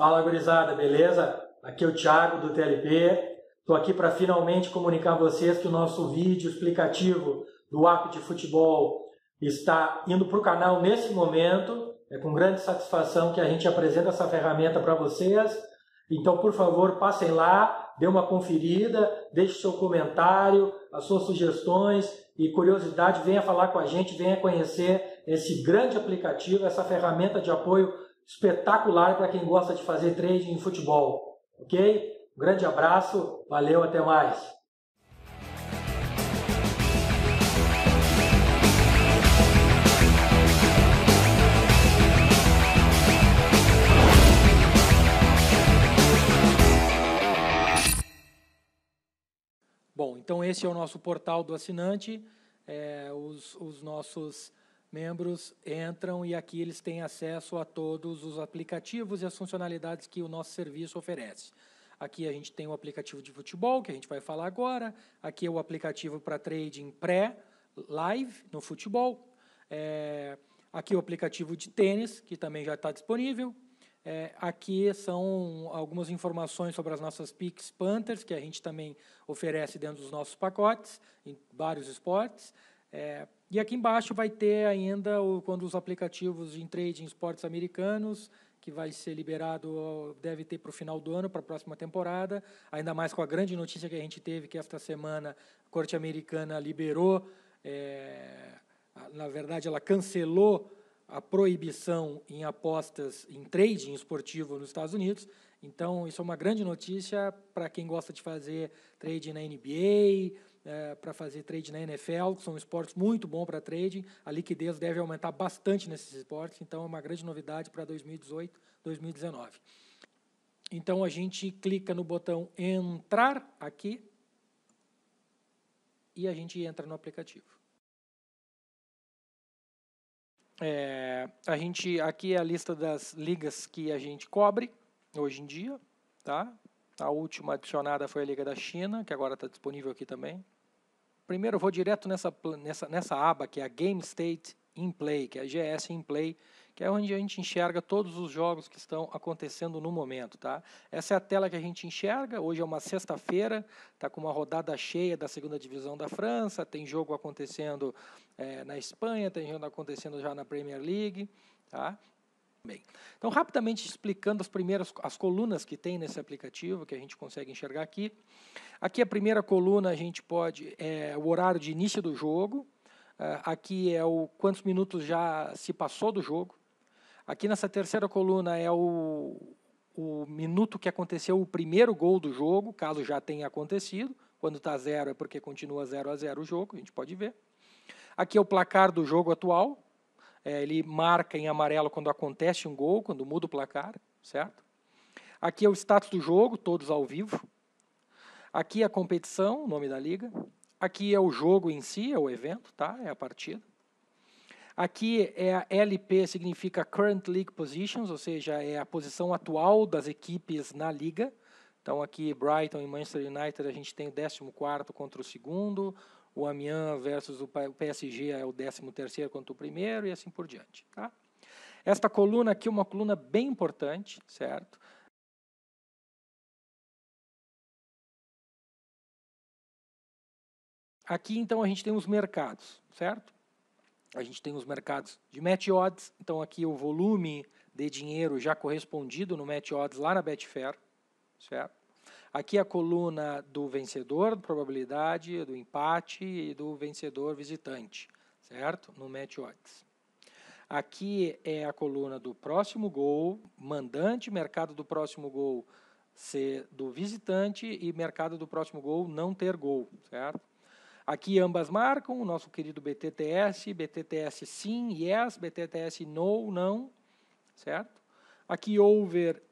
Fala, gurizada, beleza? Aqui é o Thiago do TLP. Estou aqui para finalmente comunicar a vocês que o nosso vídeo explicativo do app de futebol está indo para o canal nesse momento. É com grande satisfação que a gente apresenta essa ferramenta para vocês. Então, por favor, passem lá, dê uma conferida, deixe seu comentário, as suas sugestões e curiosidade, venha falar com a gente, venha conhecer esse grande aplicativo, essa ferramenta de apoio espetacular para quem gosta de fazer trading em futebol. Ok? Um grande abraço, valeu, até mais! Bom, então esse é o nosso portal do assinante. Os nossos membros entram e aqui eles têm acesso a todos os aplicativos e as funcionalidades que o nosso serviço oferece. Aqui a gente tem o aplicativo de futebol, que a gente vai falar agora. Aqui é o aplicativo para trading pré-live no futebol. Aqui é o aplicativo de tênis, que também já está disponível. Aqui são algumas informações sobre as nossas Picks Panthers, que a gente também oferece dentro dos nossos pacotes, em vários esportes. E aqui embaixo vai ter ainda quando os aplicativos em trading esportes americanos, que vai ser liberado, deve ter para o final do ano, para a próxima temporada, ainda mais com a grande notícia que a gente teve, que esta semana a Corte Americana liberou, na verdade ela cancelou a proibição em apostas em trading esportivo nos Estados Unidos. Então, isso é uma grande notícia para quem gosta de fazer trading na NBA, para fazer trading na NFL, que são esportes muito bons para trading. A liquidez deve aumentar bastante nesses esportes, então é uma grande novidade para 2018, 2019. Então, a gente clica no botão entrar aqui e a gente entra no aplicativo. Aqui é a lista das ligas que a gente cobre hoje em dia, tá? A última adicionada foi a Liga da China, que agora está disponível aqui também. Primeiro eu vou direto nessa aba, que é a Game State in Play, que é a GS in Play, que é onde a gente enxerga todos os jogos que estão acontecendo no momento, tá? Essa é a tela que a gente enxerga. Hoje é uma sexta-feira, está com uma rodada cheia da segunda divisão da França, tem jogo acontecendo na Espanha, tem jogo acontecendo já na Premier League, tá? Bem, então, rapidamente explicando as colunas que tem nesse aplicativo, que a gente consegue enxergar aqui. Aqui a primeira coluna a gente pode, o horário de início do jogo. Aqui é quantos minutos já se passou do jogo. Aqui nessa terceira coluna é o minuto que aconteceu o primeiro gol do jogo, caso já tenha acontecido. Quando está 0 é porque continua 0-0 o jogo, a gente pode ver. Aqui é o placar do jogo atual. Ele marca em amarelo quando acontece um gol, quando muda o placar, certo? Aqui é o status do jogo, todos ao vivo. Aqui é a competição, o nome da liga. Aqui é o jogo em si, é o evento, tá? É a partida. Aqui é a LP, significa Current League Positions, ou seja, é a posição atual das equipes na liga. Então aqui Brighton e Manchester United a gente tem o 14º contra o segundo, o Amiens versus o PSG é o 13º contra o primeiro e assim por diante. Tá? Esta coluna aqui é uma coluna bem importante, certo? Aqui então a gente tem os mercados, certo? A gente tem os mercados de match odds, então aqui o volume de dinheiro já correspondido no match odds lá na Betfair, certo? Aqui a coluna do vencedor, probabilidade, do empate e do vencedor visitante, certo? No match odds. Aqui é a coluna do próximo gol, mandante, mercado do próximo gol ser do visitante e mercado do próximo gol não ter gol, certo? Aqui ambas marcam, o nosso querido BTTS, BTTS sim, yes, BTTS no, não, certo? Aqui over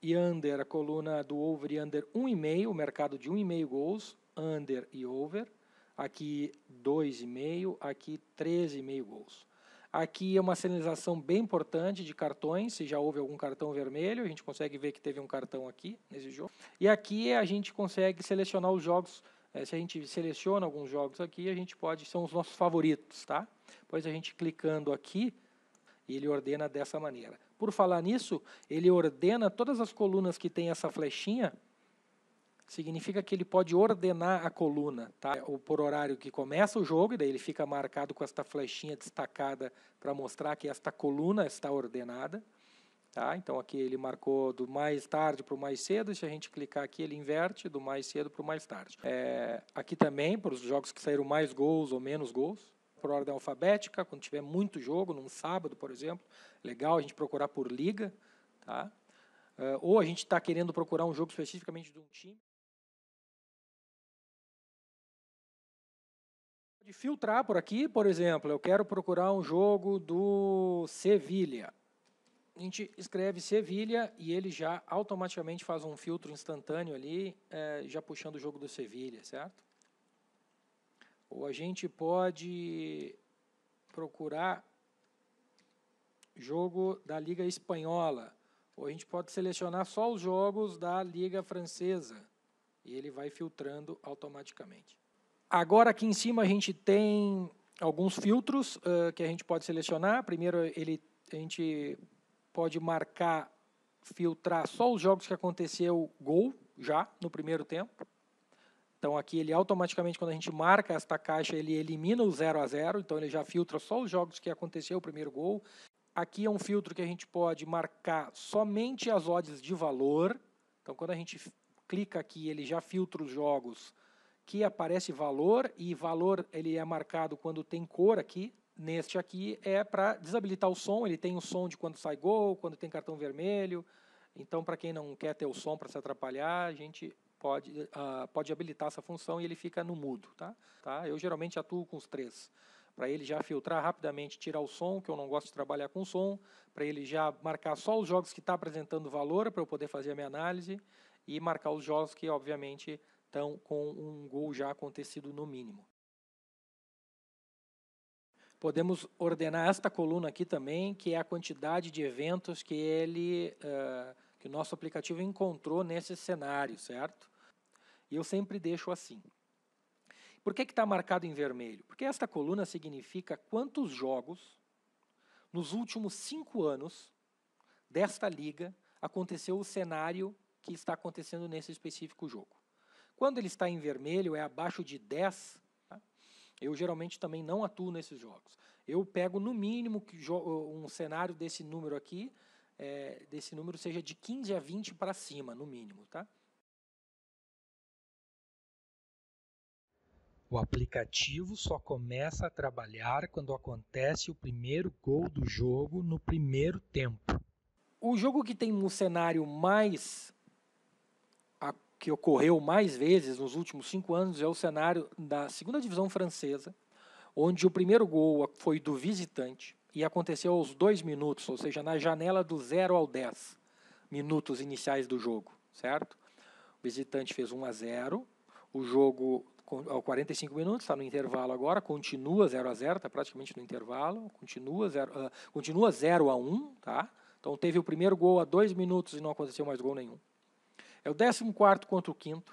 e under, a coluna do over e under 1,5, o mercado de 1,5 gols, under e over. Aqui 2,5, aqui 13,5 gols. Aqui é uma sinalização bem importante de cartões, se já houve algum cartão vermelho, a gente consegue ver que teve um cartão aqui nesse jogo. E aqui a gente consegue selecionar os jogos, se a gente seleciona alguns jogos aqui, a gente pode, são os nossos favoritos, tá? Pois a gente clicando aqui, ele ordena dessa maneira. Por falar nisso, ele ordena todas as colunas que tem essa flechinha, significa que ele pode ordenar a coluna, tá? Ou por horário que começa o jogo, e daí ele fica marcado com esta flechinha destacada para mostrar que esta coluna está ordenada. Tá? Então aqui ele marcou do mais tarde para o mais cedo, se a gente clicar aqui ele inverte do mais cedo para o mais tarde. Aqui também, para os jogos que saíram mais gols ou menos gols, por ordem alfabética, quando tiver muito jogo, num sábado, por exemplo, legal a gente procurar por liga, tá? Ou a gente está querendo procurar um jogo especificamente de um time. De filtrar por aqui, por exemplo, eu quero procurar um jogo do Sevilha. A gente escreve Sevilha e ele já automaticamente faz um filtro instantâneo ali, já puxando o jogo do Sevilha, certo? Ou a gente pode procurar jogo da Liga Espanhola, ou a gente pode selecionar só os jogos da Liga Francesa e ele vai filtrando automaticamente. Agora aqui em cima a gente tem alguns filtros que a gente pode selecionar. Primeiro a gente pode marcar, filtrar só os jogos que aconteceu gol já no primeiro tempo. Então aqui ele automaticamente, quando a gente marca esta caixa, ele elimina o 0 a 0, então ele já filtra só os jogos que aconteceu o primeiro gol. Aqui é um filtro que a gente pode marcar somente as odds de valor. Então quando a gente clica aqui, ele já filtra os jogos que aparece valor, e valor ele é marcado quando tem cor aqui. Neste aqui é para desabilitar o som, ele tem o som de quando sai gol, quando tem cartão vermelho. Então, para quem não quer ter o som para se atrapalhar, a gente pode habilitar essa função e ele fica no mudo. Tá? Eu geralmente atuo com os 3. Para ele já filtrar rapidamente, tirar o som, que eu não gosto de trabalhar com som, para ele já marcar só os jogos que está apresentando valor, para eu poder fazer a minha análise, e marcar os jogos que, obviamente, estão com um gol já acontecido no mínimo. Podemos ordenar esta coluna aqui também, que é a quantidade de eventos que que o nosso aplicativo encontrou nesse cenário, certo? E eu sempre deixo assim. Por que está marcado em vermelho? Porque esta coluna significa quantos jogos nos últimos 5 anos desta liga aconteceu o cenário que está acontecendo nesse específico jogo. Quando ele está em vermelho, é abaixo de 10, tá? Eu geralmente também não atuo nesses jogos. Eu pego no mínimo um cenário desse número aqui, desse número seja de 15 a 20 para cima, no mínimo. Tá? O aplicativo só começa a trabalhar quando acontece o primeiro gol do jogo no primeiro tempo. O jogo que tem um cenário que ocorreu mais vezes nos últimos 5 anos é o cenário da 2ª divisão francesa, onde o primeiro gol foi do visitante e aconteceu aos 2 minutos, ou seja, na janela do 0 ao 10 minutos iniciais do jogo, certo? O visitante fez 1 a 0, o jogo aos 45 minutos, está no intervalo agora, continua 0 a 0, está praticamente no intervalo, continua 0 a 1, tá? Então teve o primeiro gol a 2 minutos e não aconteceu mais gol nenhum. É o 14º contra o 5º.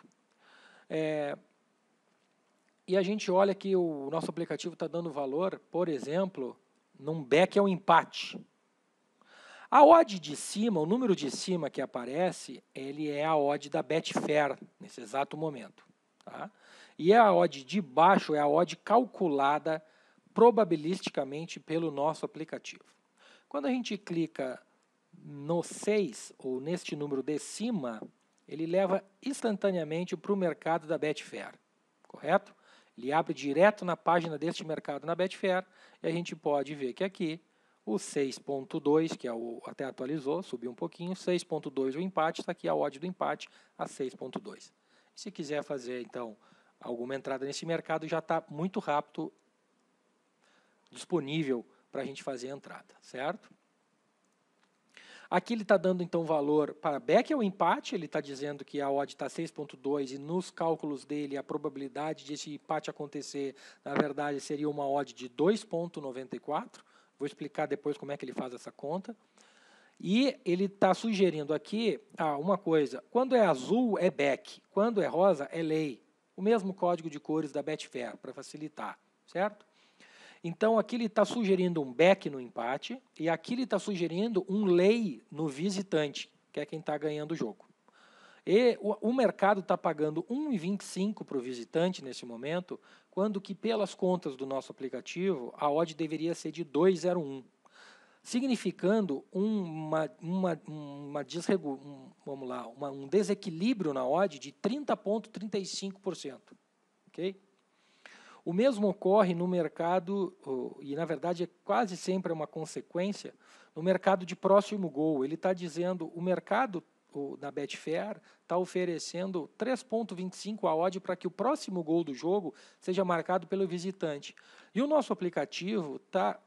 E a gente olha que o nosso aplicativo está dando valor, por exemplo, num back ao empate. A odd de cima, o número de cima que aparece, ele é a odd da Betfair, nesse exato momento. Tá? E a odd de baixo é a odd calculada probabilisticamente pelo nosso aplicativo. Quando a gente clica no 6, ou neste número de cima, ele leva instantaneamente para o mercado da Betfair, correto? Ele abre direto na página deste mercado na Betfair, e a gente pode ver que aqui o 6.2, que até atualizou, subiu um pouquinho, 6.2 o empate, está aqui a odd do empate a 6.2. Se quiser fazer, então, alguma entrada nesse mercado, já está muito rápido disponível para a gente fazer a entrada, certo? Aqui ele está dando, então, valor para back ao empate, ele está dizendo que a odd está 6.2 e nos cálculos dele a probabilidade de esse empate acontecer, na verdade, seria uma odd de 2.94. Vou explicar depois como é que ele faz essa conta. E ele está sugerindo aqui uma coisa, quando é azul é back, quando é rosa é lay. O mesmo código de cores da Betfair, para facilitar, certo? Então, aqui ele está sugerindo um back no empate e aqui ele está sugerindo um lay no visitante, que é quem está ganhando o jogo. E o mercado está pagando 1,25 para o visitante nesse momento, quando que, pelas contas do nosso aplicativo, a odd deveria ser de 2,01, significando um desequilíbrio na odd de 30,35%. Okay? O mesmo ocorre no mercado, e na verdade é quase sempre uma consequência, no mercado de próximo gol. Ele está dizendo, o mercado na Betfair está oferecendo 3,25 a odd para que o próximo gol do jogo seja marcado pelo visitante. E o nosso aplicativo está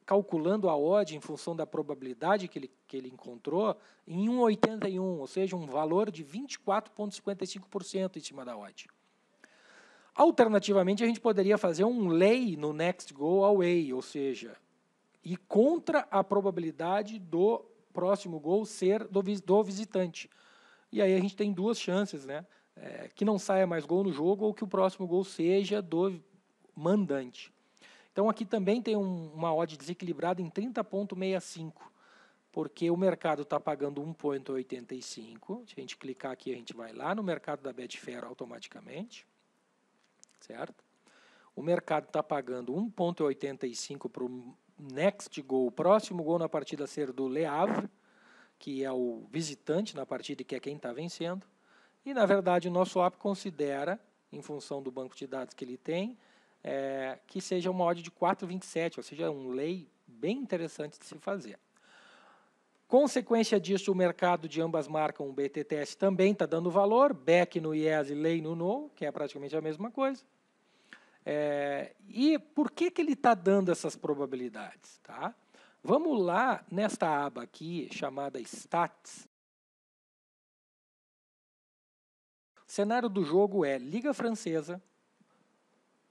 calculando a odd em função da probabilidade que ele encontrou em 1,81, ou seja, um valor de 24,55% em cima da odd. Alternativamente, a gente poderia fazer um lay no next goal away, ou seja, ir contra a probabilidade do próximo gol ser do visitante. E aí a gente tem duas chances, né? Que não saia mais gol no jogo ou que o próximo gol seja do mandante. Então aqui também tem uma odd desequilibrada em 30,65, porque o mercado está pagando 1,85. Se a gente clicar aqui, a gente vai lá no mercado da Betfair automaticamente. Certo? O mercado está pagando 1,85 para o next goal, o próximo gol na partida ser do Le Havre, que é o visitante na partida e que é quem está vencendo. E, na verdade, o nosso app considera, em função do banco de dados que ele tem, que seja uma odd de 4,27, ou seja, um lay bem interessante de se fazer. Consequência disso, o mercado de ambas marcas, o BTTS, também está dando valor, back no yes e lay no no, que é praticamente a mesma coisa. E por que ele está dando essas probabilidades? Tá? Vamos lá nesta aba aqui, chamada Stats. O cenário do jogo é Liga Francesa,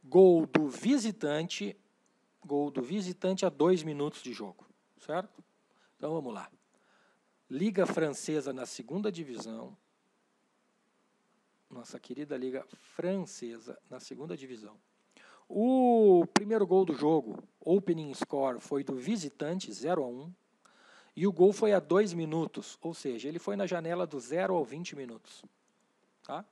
gol do visitante a 2 minutos de jogo. Certo? Então vamos lá. Liga Francesa na segunda divisão. Nossa querida Liga Francesa na segunda divisão. O primeiro gol do jogo, opening score, foi do visitante, 0-1. E o gol foi a 2 minutos, ou seja, ele foi na janela do 0 ao 20 minutos. Tá?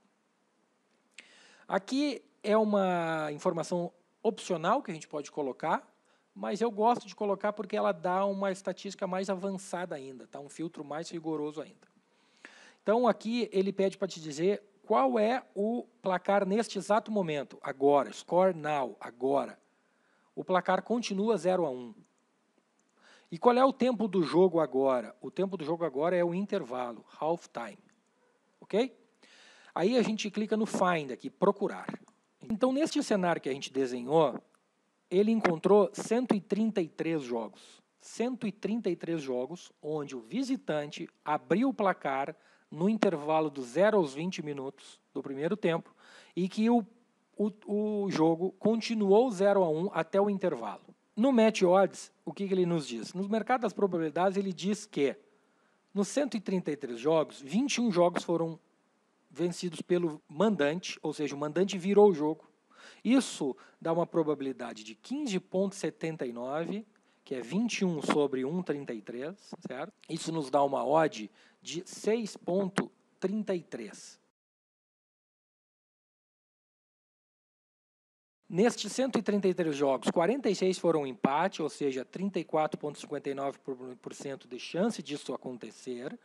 Aqui é uma informação opcional que a gente pode colocar, mas eu gosto de colocar porque ela dá uma estatística mais avançada ainda, tá? Um filtro mais rigoroso ainda. Então, aqui ele pede para te dizer qual é o placar neste exato momento, agora, score now, agora. O placar continua 0-1. E qual é o tempo do jogo agora? O tempo do jogo agora é o intervalo, half time. Ok? Aí a gente clica no Find aqui, procurar. Então, neste cenário que a gente desenhou, ele encontrou 133 jogos. 133 jogos onde o visitante abriu o placar no intervalo do 0 aos 20 minutos do primeiro tempo e que o jogo continuou 0-1 até o intervalo. No Match Odds, o que ele nos diz? No mercado das probabilidades, ele diz que nos 133 jogos, 21 jogos foram vencidos pelo mandante, ou seja, o mandante virou o jogo. Isso dá uma probabilidade de 15,79, que é 21 sobre 1,33, certo? Isso nos dá uma odd de 6,33. Nestes 133 jogos, 46 foram empate, ou seja, 34,59% de chance disso acontecer,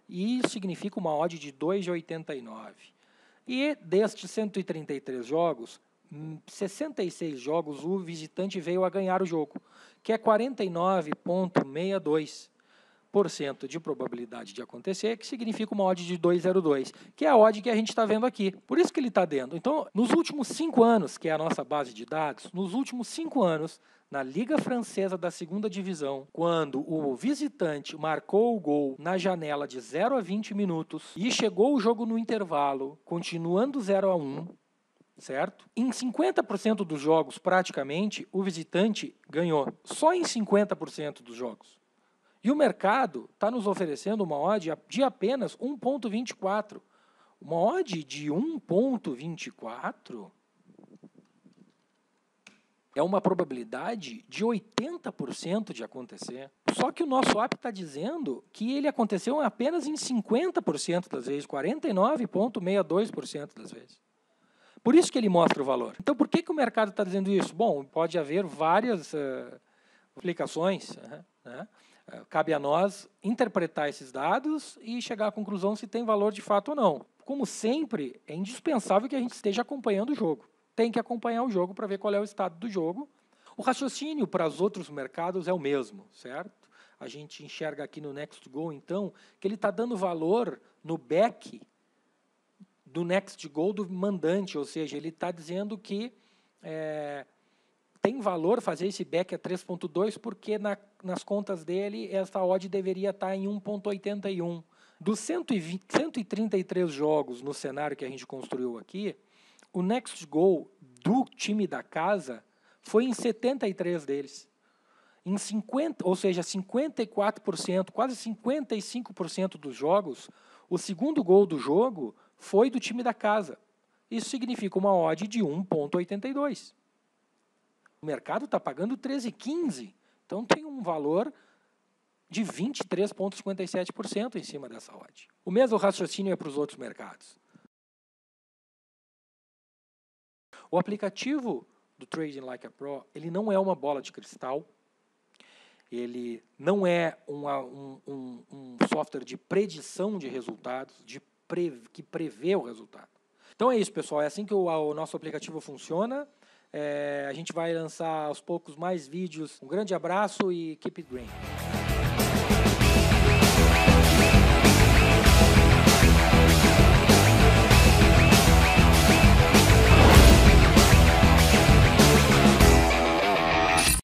e isso significa uma odd de 2,89. E destes 133 jogos, 66 jogos o visitante veio a ganhar o jogo, que é 49,62% de probabilidade de acontecer, que significa uma odd de 2,02, que é a odd que a gente está vendo aqui. Por isso que ele está dentro. Então, nos últimos 5 anos, que é a nossa base de dados, nos últimos 5 anos, na Liga Francesa da segunda divisão, quando o visitante marcou o gol na janela de 0 a 20 minutos e chegou o jogo no intervalo, continuando 0-1, certo? Em 50% dos jogos, praticamente, o visitante ganhou. Só em 50% dos jogos. E o mercado está nos oferecendo uma odd de apenas 1,24. Uma odd de 1,24 é uma probabilidade de 80% de acontecer. Só que o nosso app está dizendo que ele aconteceu apenas em 50% das vezes, 49,62% das vezes. Por isso que ele mostra o valor. Então, por que o mercado está dizendo isso? Bom, pode haver várias explicações, né? Cabe a nós interpretar esses dados e chegar à conclusão se tem valor de fato ou não. Como sempre, é indispensável que a gente esteja acompanhando o jogo. Tem que acompanhar o jogo para ver qual é o estado do jogo. O raciocínio para os outros mercados é o mesmo, certo? A gente enxerga aqui no NextGo, então, que ele está dando valor no back do NextGo do mandante, ou seja, ele está dizendo que tem valor fazer esse back a 3.2 porque nas contas dele essa odd deveria estar em 1.81. Dos 133 jogos no cenário que a gente construiu aqui, o NextGo do time da casa foi em 73 deles. Em 50, ou seja, 54%, quase 55% dos jogos, o segundo gol do jogo foi do time da casa. Isso significa uma odd de 1.82. O mercado está pagando 13,15. Então tem um valor de 23,57% em cima dessa odd. O mesmo raciocínio é para os outros mercados. O aplicativo do Trading Like a Pro, ele não é uma bola de cristal. Ele não é um software de predição de resultados, que prevê o resultado. Então é isso, pessoal. É assim que o nosso aplicativo funciona. A gente vai lançar aos poucos mais vídeos. Um grande abraço e keep it green.